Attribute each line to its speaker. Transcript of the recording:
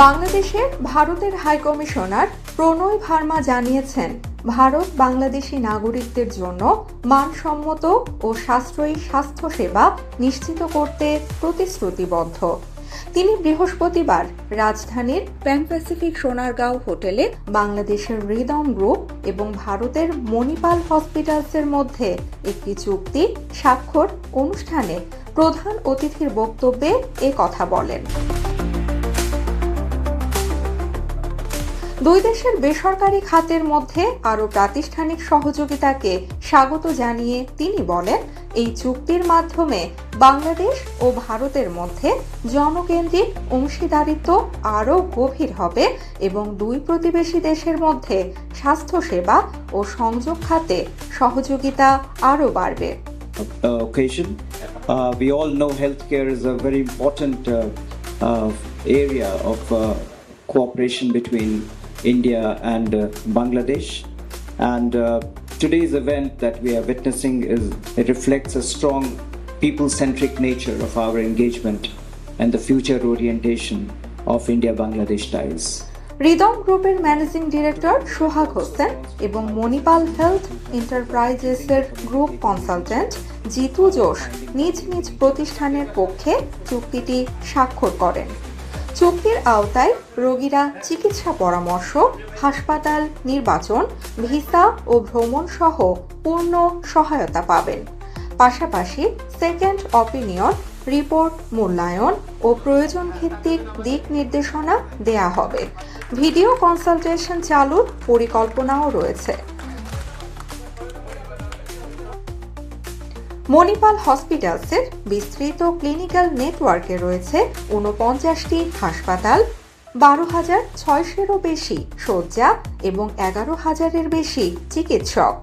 Speaker 1: বাংলাদেশে ভারতের হাইকমিশনার প্রণয় ভার্মা জানিয়েছেন, ভারত বাংলাদেশি নাগরিকদের জন্য মানসম্মত ও সাশ্রয়ী স্বাস্থ্যসেবা নিশ্চিত করতে প্রতিশ্রুতিবদ্ধ। তিনি বৃহস্পতিবার রাজধানীর প্যান প্যাসিফিক সোনারগাঁও হোটেলে বাংলাদেশের রিদম গ্রুপ এবং ভারতের মণিপাল হসপিটালসের মধ্যে একটি চুক্তি স্বাক্ষর অনুষ্ঠানে প্রধান অতিথির বক্তব্যে এ কথা বলেন। দুই দেশের বেসরকারি খাতের মধ্যে আরও প্রাতিষ্ঠানিক সহযোগিতাকে স্বাগত জানিয়ে তিনি বলেন, এই চুক্তির মাধ্যমে বাংলাদেশ ও ভারতের মধ্যে জনকেন্দ্রিক অংশীদারিত্ব আরও গভীর হবে এবং দুই প্রতিবেশী দেশের মধ্যে স্বাস্থ্যসেবা ও সংযোগ খাতে সহযোগিতা আরও বাড়বে।
Speaker 2: We all know healthcare is a very important area of cooperation between India and Bangladesh, and today's event that we are witnessing it reflects a strong people-centric nature of our engagement and the future orientation of India-Bangladesh ties.
Speaker 1: Rhythm গ্রুপের managing director Sohag Hossain এবং Manipal health এন্টারপ্রাইজেসের group consultant Jitu Josh নিজ নিজ প্রতিষ্ঠানের পক্ষে চুক্তিটি স্বাক্ষর করেন। চুক্তির আওতায় রোগীরা চিকিৎসা পরামর্শ, হাসপাতাল নির্বাচন, ভিসা ও ভ্রমণ সহ পূর্ণ সহায়তা পাবেন। পাশাপাশি সেকেন্ড অপিনিয়ন, রিপোর্ট মূল্যায়ন ও প্রয়োজন ভিত্তিক দিক নির্দেশনা দেয়া হবে। ভিডিও কনসালটেশন চালুর পরিকল্পনাও রয়েছে। মণিপাল হসপিটালসের বিস্তৃত ক্লিনিক্যাল নেটওয়ার্কে রয়েছে ৪৯টি হাসপাতাল, ১২,৬০০-এরও বেশি শয্যা এবং ১১,০০০-এর বেশি চিকিৎসক।